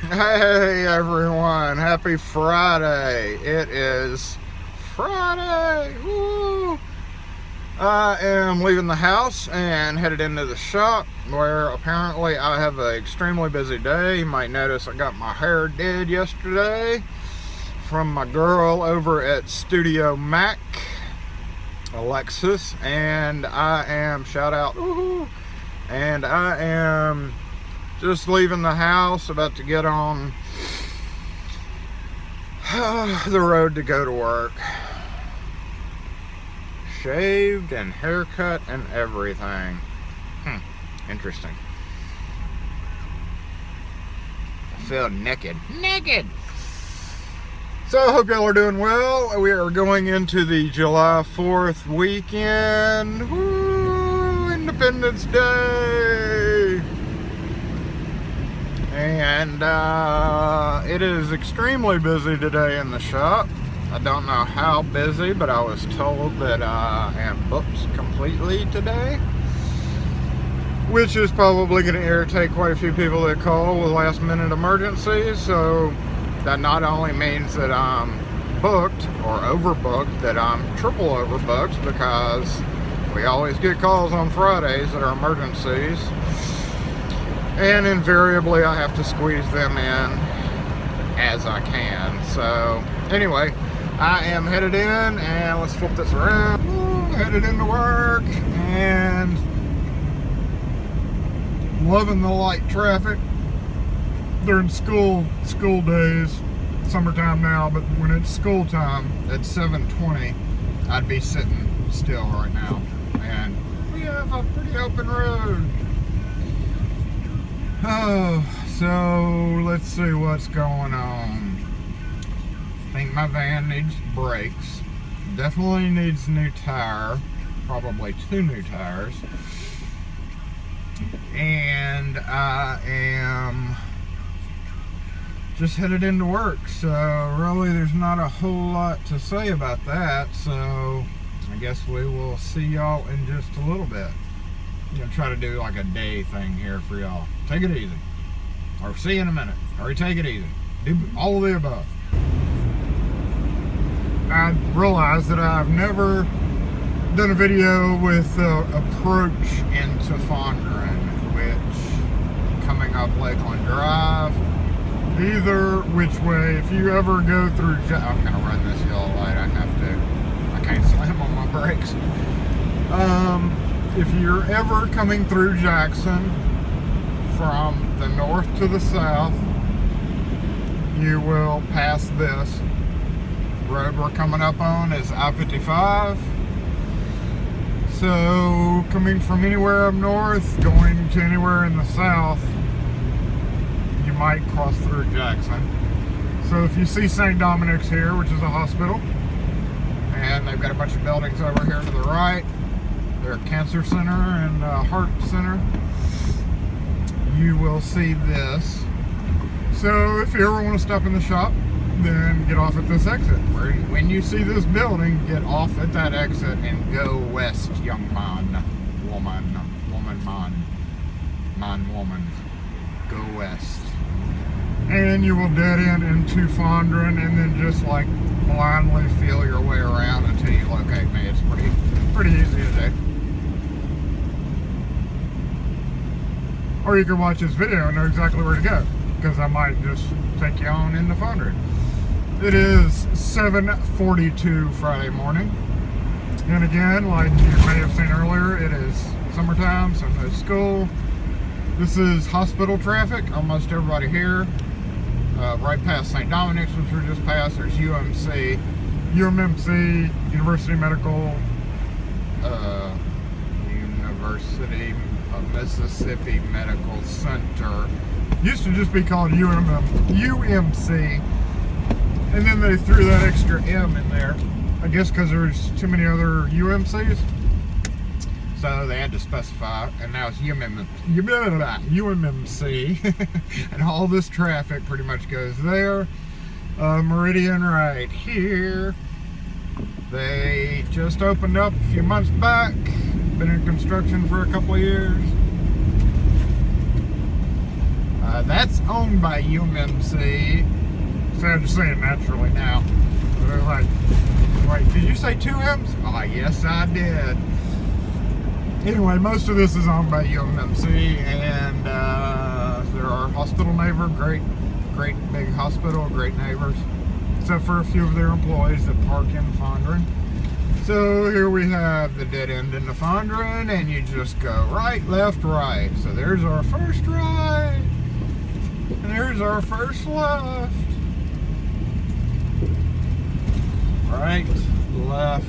Hey everyone, happy Friday. It is Friday. Woo! I am leaving the house and headed into the shop where apparently I have an extremely busy day. You might notice I got my hair did yesterday from my girl over at Studio Mac, Alexis, and I am, shout out, woohoo, and I am just leaving the house, about to get on the road to go to work. Shaved and haircut and everything. Interesting. I feel naked. So I hope y'all are doing well. We are going into the July 4th weekend. Woo! Independence Day! And it is extremely busy today in the shop. I don't know how busy, but I was told that I am booked completely today, which is probably going to irritate quite a few people that call with last minute emergencies. So that not only means that I'm booked or overbooked, that I'm triple overbooked, because we always get calls on Fridays that are emergencies. And invariably I have to squeeze them in as I can. So anyway, I am headed in, and let's flip this around. Headed into work and loving the light traffic during school days. Summertime now, but when it's school time at 7:20, I'd be sitting still right now. And we have a pretty open road. Oh, so let's see what's going on. I think my van needs brakes. Definitely needs a new tire. Probably 2 new tires. And I am just headed into work. So really there's not a whole lot to say about that. So I guess we will see y'all in just a little bit. I'm going to try to do like a day thing here for y'all. Take it easy. Or see you in a minute. Or take it easy. Do all of the above. I realized that I've never done a video with approach into Fondren, which coming up Lakeland Drive, either which way. If you ever go through, I'm going to run this yellow light. I can't slam on my brakes. If you're ever coming through Jackson from the north to the south, you will pass this. The road we're coming up on is I-55. So coming from anywhere up north, going to anywhere in the south, you might cross through Jackson. So if you see St. Dominic's here, which is a hospital, and they've got a bunch of buildings over here to the right, their cancer center and heart center, you will see this. So if you ever want to stop in the shop, then get off at this exit. When you see this building, get off at that exit and go west, young man, woman, woman, go west. And you will dead end into Fondren, and then just like blindly feel your way around until you locate me. It's pretty easy to do. Or you can watch this video and know exactly where to go, because I might just take you on into Fondren. It is 7:42 Friday morning. And again, like you may have seen earlier, it is summertime, so no school. This is hospital traffic. Almost everybody here. Right past St. Dominic's, which we just passed, there's UMC, University of Mississippi Medical Center. Used to just be called UMC, and then they threw that extra M in there, I guess because there's too many other UMCs, so they had to specify, and now it's UMC, and all this traffic pretty much goes there. Meridian right here. They just opened up a few months back. Been in construction for a couple of years. That's owned by UMC. So I'm just saying naturally now. They're like, wait, did you say 2 M's? Oh, yes, I did. Anyway, most of this is owned by UMC, and they're our hospital neighbor. Great big hospital, great neighbors. Except for a few of their employees that park in Fondren. So here we have the dead end in the Fondren, and you just go right, left, right. So there's our first right, and there's our first left. Right, left,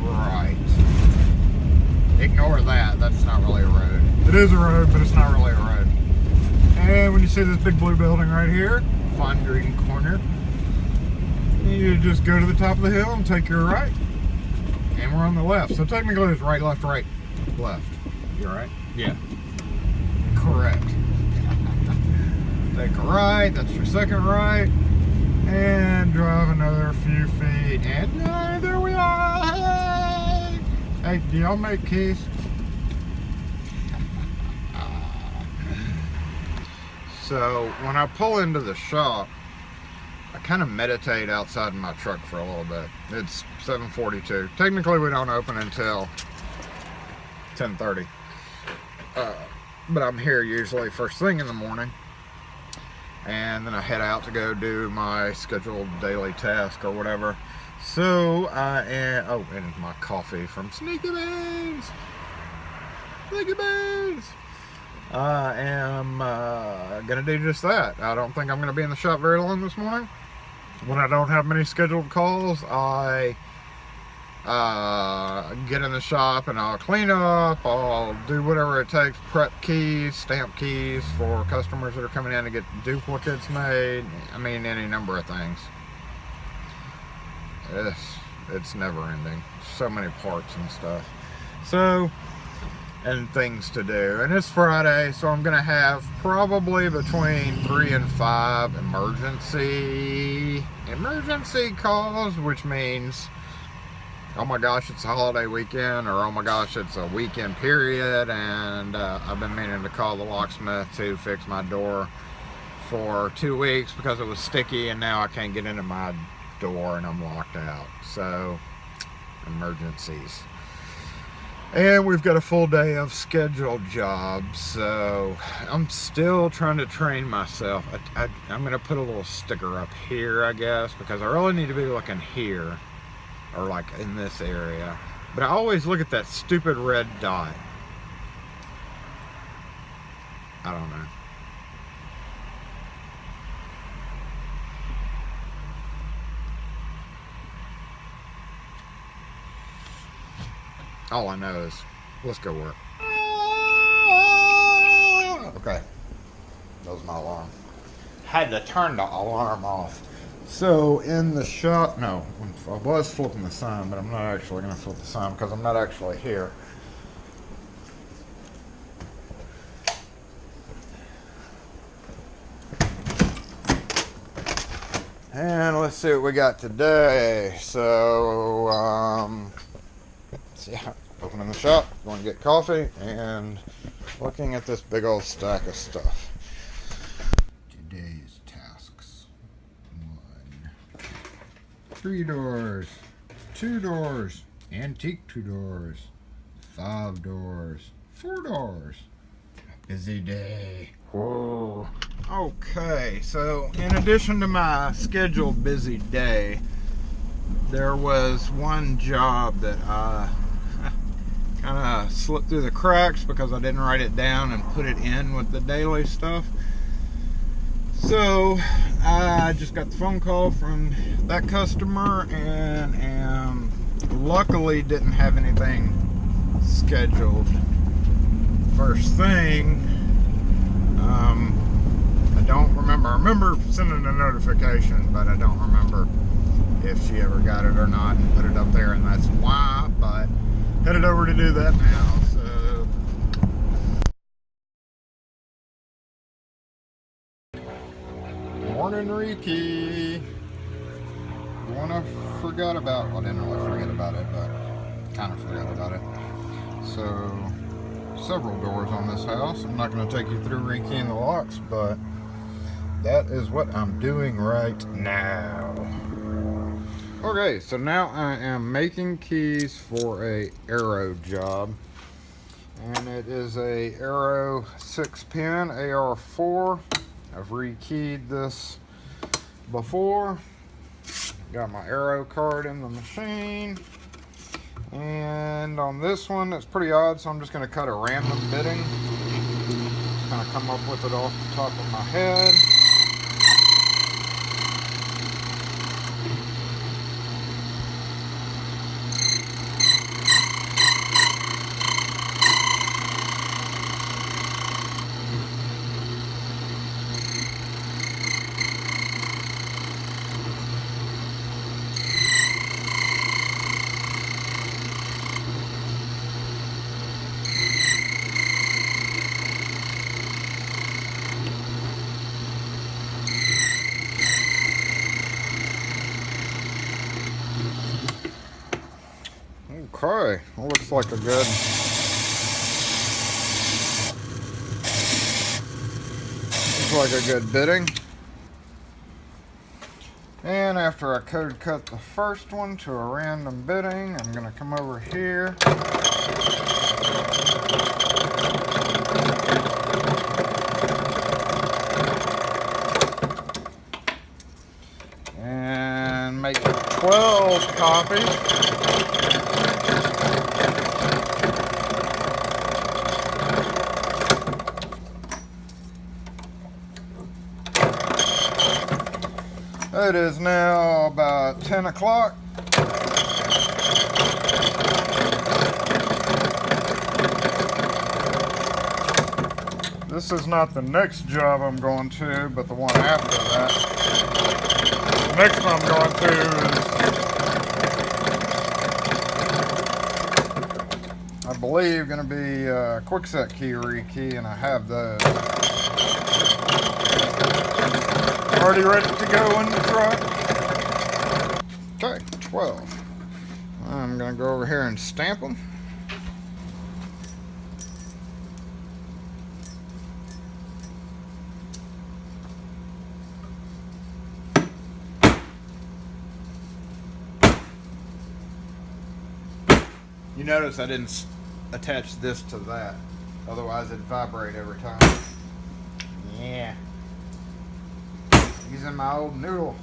right. Ignore that. That's not really a road. It is a road, but it's not really a road. And when you see this big blue building right here, Fondren Corner, you just go to the top of the hill and take your right. And we're on the left. So technically it's right, left, right, left. You're right? Yeah. Correct. Take a right. That's your second right. And drive another few feet, and there we are. Hey, do y'all make keys? So when I pull into the shop, I kind of meditate outside in my truck for a little bit. It's 7:42. Technically we don't open until 10:30, but I'm here usually first thing in the morning. And then I head out to go do my scheduled daily task or whatever. So I am, oh, and my coffee from Sneaky Beans. Sneaky Beans. I am gonna do just that. I don't think I'm gonna be in the shop very long this morning. When I don't have many scheduled calls, I get in the shop and I'll clean up, I'll do whatever it takes, prep keys, stamp keys for customers that are coming in to get duplicates made. I mean, any number of things. It's never ending. So many parts and stuff. So, and things to do. And it's Friday, so I'm gonna have probably between 3 and 5 emergency calls, which means, oh my gosh, it's a holiday weekend, or oh my gosh, it's a weekend period, and I've been meaning to call the locksmith to fix my door for 2 weeks because it was sticky, and now I can't get into my door and I'm locked out. So, emergencies. And we've got a full day of scheduled jobs, so I'm still trying to train myself. I'm going to put a little sticker up here, I guess, because I really need to be looking here, or like in this area. But I always look at that stupid red dot. I don't know. All I know is, let's go work. Okay, that was my alarm. Had to turn the alarm off. So in the shop, no, I was flipping the sign, but I'm not actually going to flip the sign because I'm not actually here. And let's see what we got today. So, yeah, opening the shop, going to get coffee, and looking at this big old stack of stuff. Today's tasks. 1. 3 doors. 2 doors. Antique 2 doors. 5 doors. 4 doors. Busy day. Whoa. Okay, so in addition to my scheduled busy day, there was one job that I kind of slipped through the cracks because I didn't write it down and put it in with the daily stuff. So I just got the phone call from that customer and luckily didn't have anything scheduled first thing. I don't remember. I remember sending a notification, but I don't remember if she ever got it or not and put it up there, and that's why. But headed over to do that now. So morning, Ricky. The one I forgot about. Well, I didn't really forget about it, but kind of forgot about it. So several doors on this house. I'm not going to take you through rekeying the locks, but That is what I'm doing right now. Okay, so now I am making keys for a Arrow job. And it is a Arrow 6-pin AR4. I've rekeyed this before. Got my Arrow card in the machine. And on this one, it's pretty odd, so I'm just going to cut a random bitting. Just kind of come up with it off the top of my head. Okay, well, looks like a good bitting. And after I code cut the first one to a random bitting, I'm going to come over here. And make 12 copies. It is now about 10 o'clock. This is not the next job I'm going to, but the one after that. The next one I'm going to is, I believe, going to be quickset key rekey, and I have those. Already ready to go in the truck. Okay, 12. I'm going to go over here and stamp them. You notice I didn't attach this to that, otherwise it'd vibrate every time. Yeah. Using my old noodle.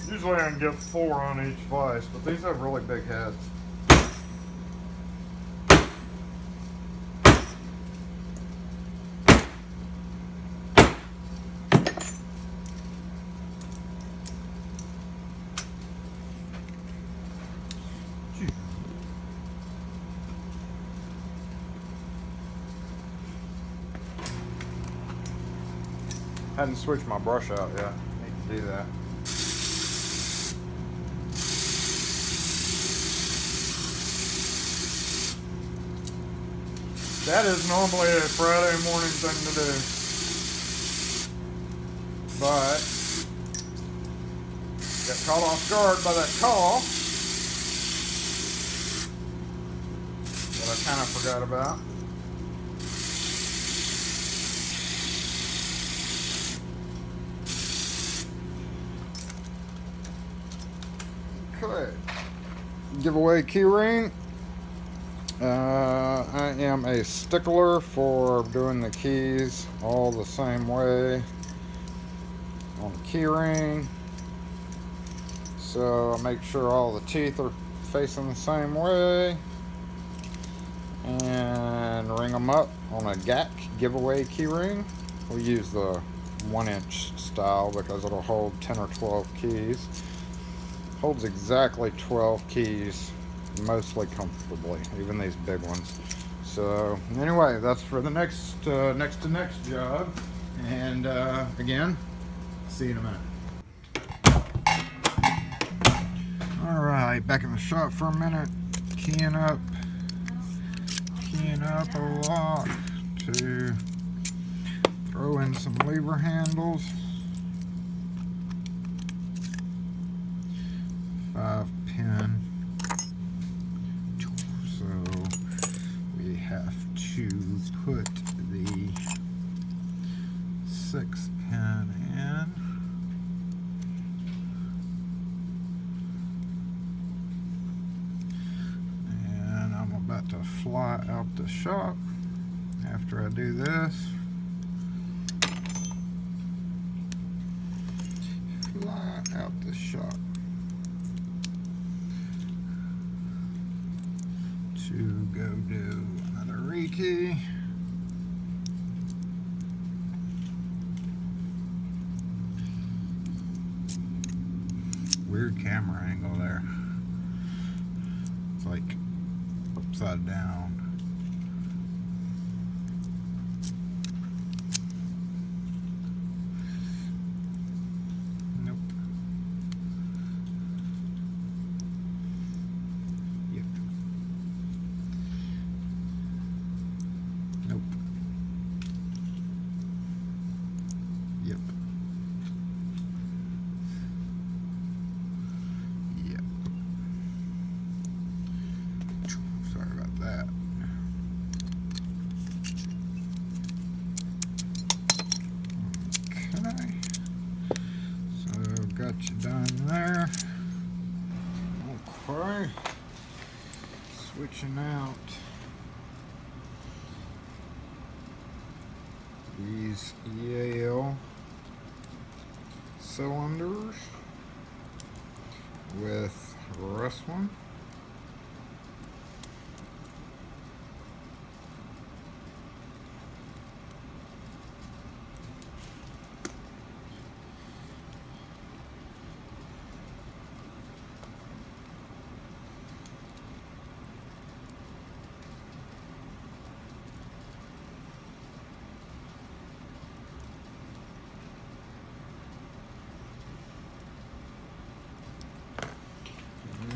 Usually I can get 4 on each vise, but these have really big heads. Hadn't switched my brush out yet. Need to do that. That is normally a Friday morning thing to do. But got caught off guard by that call that I kind of forgot about. Okay, giveaway key ring. I am a stickler for doing the keys all the same way on the key ring. So I make sure all the teeth are facing the same way and ring them up on a GAC giveaway key ring. We use the 1-inch style because it'll hold 10 or 12 keys. Holds exactly 12 keys, mostly comfortably, even these big ones. So anyway, that's for the next job. And again, see you in a minute. All right, back in the shop for a minute, keying up a lock to throw in some lever handles. 5-pin. So we have to put the 6-pin in. And I'm about to fly out the shop after I do this. Fly out the shop to go do another rekey. Weird camera angle there. It's like upside down. Nope. Yep. Nope. Yep. Yep. Sorry about that. Okay. So got you done there. Okay. Switching out these Yale cylinders with this one.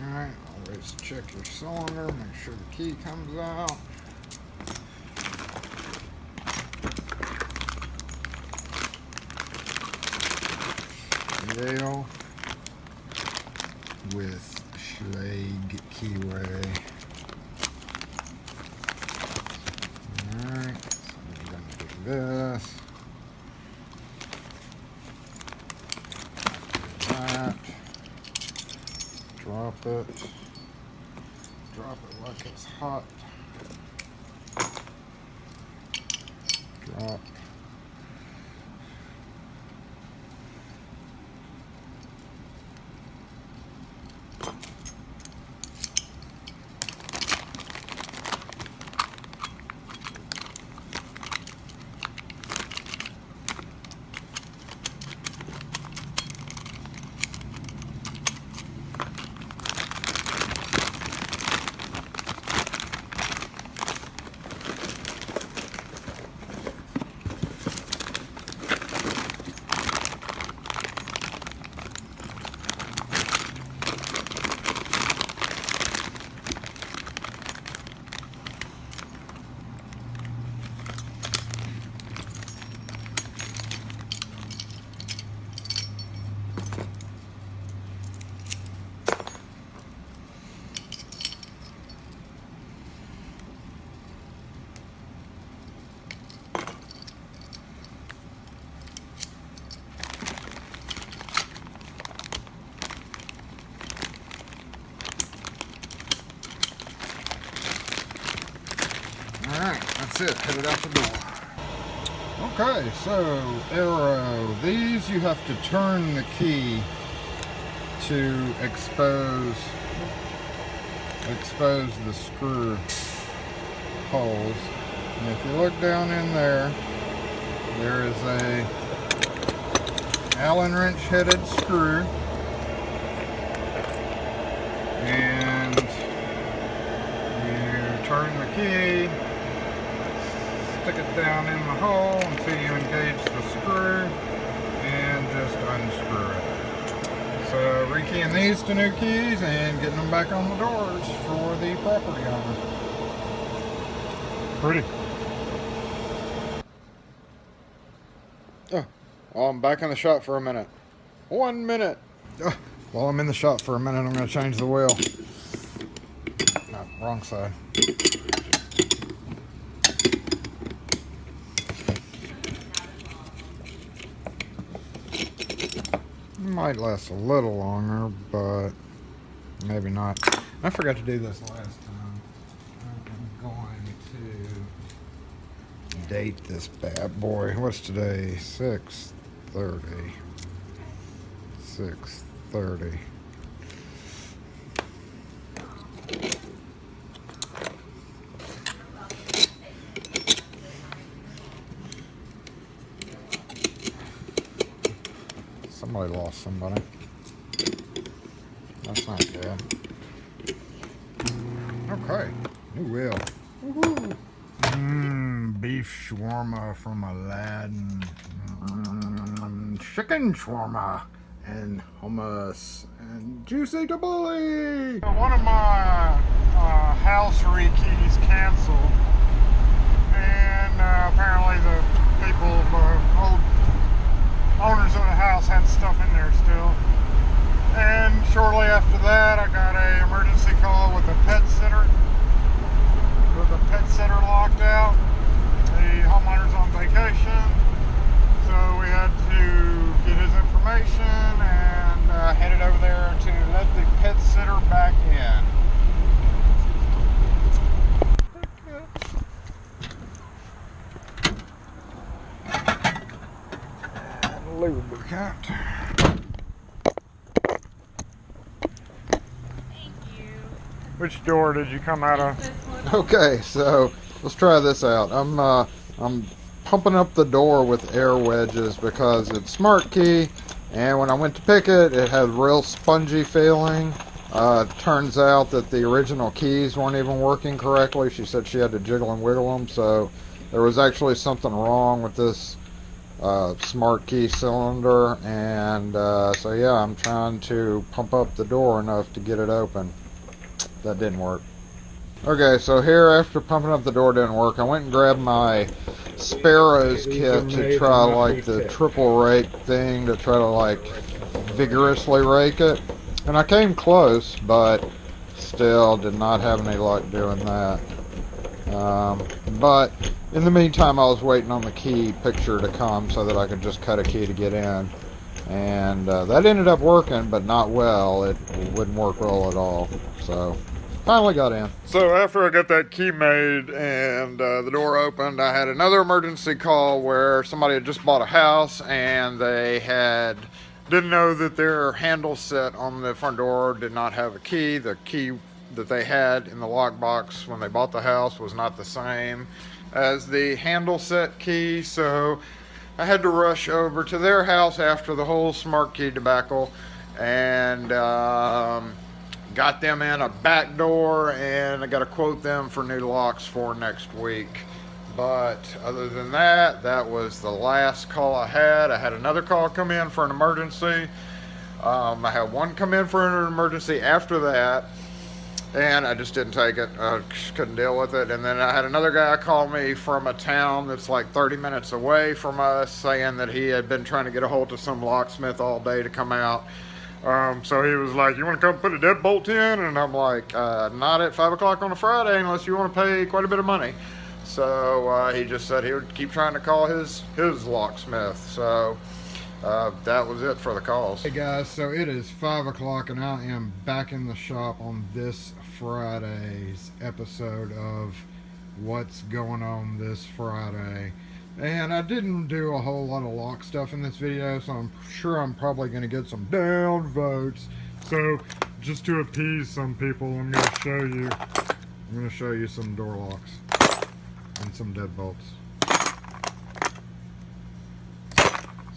Alright, always check your cylinder, make sure the key comes out. Yale with Schlage keyway. Alright, so we're going to do this. That. Drop it. Drop it like it's hot. Drop. Alright, that's it. Headed out the door. Okay, so arrow. These you have to turn the key to expose the screw holes. And if you look down in there, there is a Allen wrench headed screw. And you turn the key, stick it down in the hole until you engage the screw, and just unscrew it. So rekeying these to new keys and getting them back on the doors for the property owner. Pretty. Oh, I'm back in the shop for a minute. 1 minute. While I'm in the shop for a minute, I'm going to change the wheel. No, wrong side. Might last a little longer, but maybe not. I forgot to do this last time. I'm going to date this bad boy. What's today? 6/30. 6/30. Somebody lost somebody. That's not good. Okay, new wheel. Woohoo! Beef shawarma from Aladdin. Chicken shawarma and hummus and juicy tabbouleh. One of my house rekeys canceled, and apparently the people, old owners of the house, had stuff in there still. And shortly after that, I got an emergency call with a pet sitter. With the pet sitter locked out. The homeowner's on vacation, so we had to get his information and headed over there to let the pet sitter back in. And lubricant. Which door did you come out of? Okay, so let's try this out. I'm pumping up the door with air wedges because it's smart key, and when I went to pick it, it had real spongy feeling. Turns out that the original keys weren't even working correctly. She said she had to jiggle and wiggle them, so there was actually something wrong with this smart key cylinder, and so yeah, I'm trying to pump up the door enough to get it open. That didn't work. Okay, so here, after pumping up the door didn't work, I went and grabbed my Sparrows kit to try like the triple rake thing, to try to like vigorously rake it. And I came close, but still did not have any luck doing that. But in the meantime, I was waiting on the key picture to come so that I could just cut a key to get in. And that ended up working, but not well. It wouldn't work well at all. So finally got in. So after I got that key made and the door opened, I had another emergency call where somebody had just bought a house and they didn't know that their handle set on the front door did not have a key. The key that they had in the lockbox when they bought the house was not the same as the handle set key, so I had to rush over to their house after the whole smart key debacle and got them in a back door, and I got to quote them for new locks for next week. But other than that, that was the last call I had. I had another call come in for an emergency. I had one come in for an emergency after that, and I just didn't take it. I couldn't deal with it. And then I had another guy call me from a town that's like 30 minutes away from us, saying that he had been trying to get a hold of some locksmith all day to come out. So he was like, "You want to come put a deadbolt in?" And I'm like, "Not at 5 o'clock on a Friday unless you want to pay quite a bit of money." So he just said he would keep trying to call his locksmith. So that was it for the calls. Hey guys, so it is 5 o'clock and I am back in the shop on this Friday's episode of What's Going On This Friday. And I didn't do a whole lot of lock stuff in this video, so I'm sure I'm probably going to get some down votes. So just to appease some people, I'm going to show you some door locks and some deadbolts.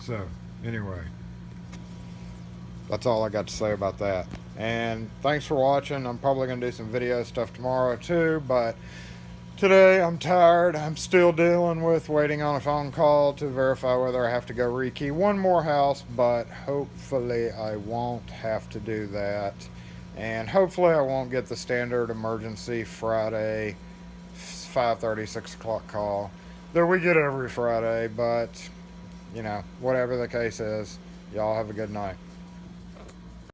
So anyway, that's all I got to say about that. And thanks for watching. I'm probably going to do some video stuff tomorrow too, but today I'm tired. I'm still dealing with waiting on a phone call to verify whether I have to go rekey one more house, but hopefully I won't have to do that. And hopefully I won't get the standard emergency Friday 5:30, 6 o'clock call that we get every Friday. But, you know, whatever the case is, y'all have a good night.